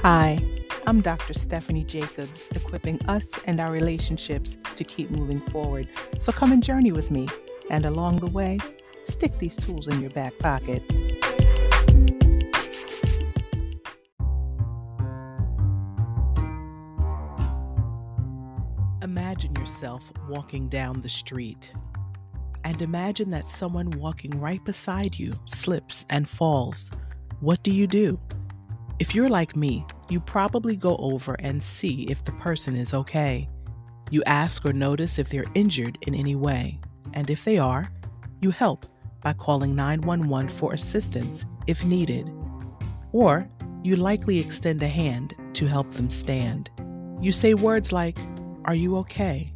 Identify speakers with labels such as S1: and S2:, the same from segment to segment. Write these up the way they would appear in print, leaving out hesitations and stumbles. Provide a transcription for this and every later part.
S1: Hi, I'm Dr. Stephanie Jacobs, equipping us and our relationships to keep moving forward. So come and journey with me, and along the way, stick these tools in your back pocket. Imagine yourself walking down the street, and imagine that someone walking right beside you slips and falls. What do? If you're like me, you probably go over and see if the person is okay. You ask or notice if they're injured in any way, and if they are, you help by calling 911 for assistance if needed. Or you likely extend a hand to help them stand. You say words like, "Are you okay?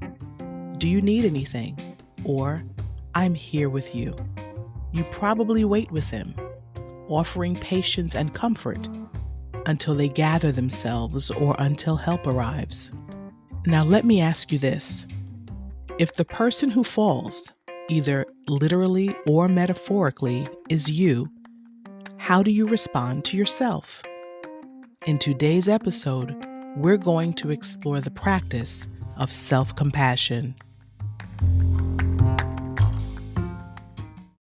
S1: Do you need anything?" Or, "I'm here with you." You probably wait with them, offering patience and comfort until they gather themselves or until help arrives. Now let me ask you this. If the person who falls, either literally or metaphorically, is you, how do you respond to yourself? In today's episode, we're going to explore the practice of self-compassion.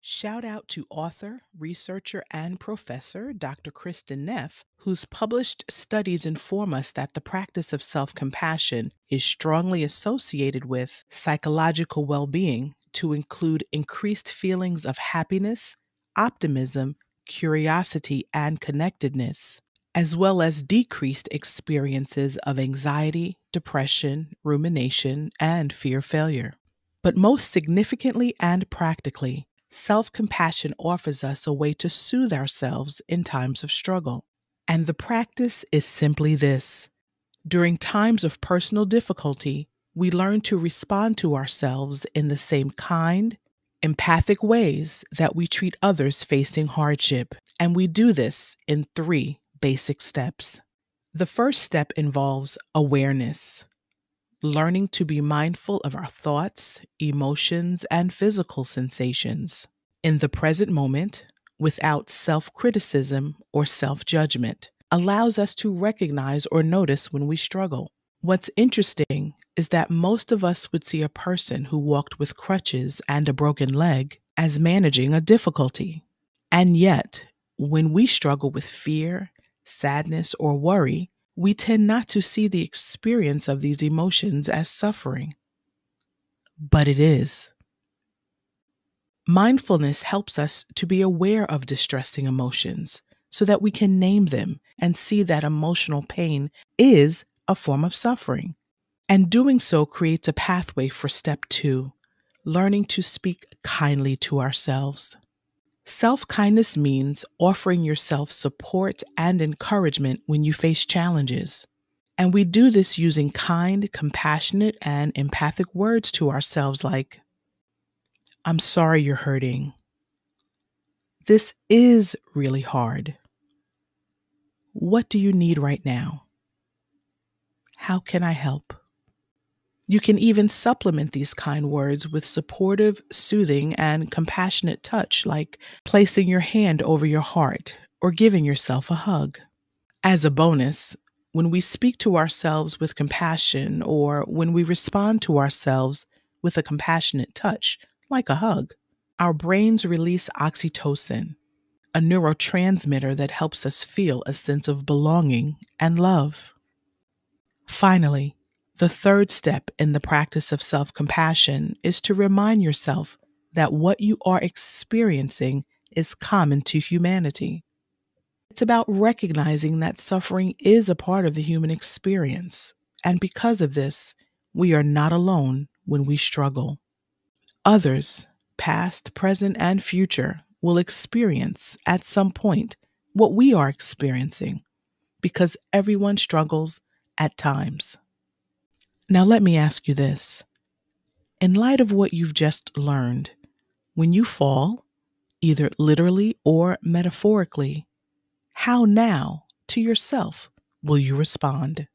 S1: Shout out to author, researcher, and professor Dr. Kristin Neff, whose published studies inform us that the practice of self-compassion is strongly associated with psychological well-being to include increased feelings of happiness, optimism, curiosity, and connectedness, as well as decreased experiences of anxiety, depression, rumination, and fear of failure. But most significantly and practically, self-compassion offers us a way to soothe ourselves in times of struggle. And the practice is simply this. During times of personal difficulty, we learn to respond to ourselves in the same kind, empathic ways that we treat others facing hardship. And we do this in 3 basic steps. The first step involves awareness. Learning to be mindful of our thoughts, emotions, and physical sensations in the present moment without self-criticism or self-judgment allows us to recognize or notice when we struggle. What's interesting is that most of us would see a person who walked with crutches and a broken leg as managing a difficulty. And yet, when we struggle with fear, sadness, or worry, we tend not to see the experience of these emotions as suffering. But it is. Mindfulness helps us to be aware of distressing emotions so that we can name them and see that emotional pain is a form of suffering. And doing so creates a pathway for step 2, learning to speak kindly to ourselves. Self-kindness means offering yourself support and encouragement when you face challenges. And we do this using kind, compassionate, and empathic words to ourselves like, "I'm sorry you're hurting. This is really hard. What do you need right now? How can I help?" You can even supplement these kind words with supportive, soothing, and compassionate touch, like placing your hand over your heart or giving yourself a hug. As a bonus, when we speak to ourselves with compassion or when we respond to ourselves with a compassionate touch, like a hug, our brains release oxytocin, a neurotransmitter that helps us feel a sense of belonging and love. Finally, the third step in the practice of self-compassion is to remind yourself that what you are experiencing is common to humanity. It's about recognizing that suffering is a part of the human experience, and because of this, we are not alone when we struggle. Others, past, present, and future, will experience at some point what we are experiencing, because everyone struggles at times. Now let me ask you this. In light of what you've just learned, when you fall, either literally or metaphorically, how now to yourself will you respond?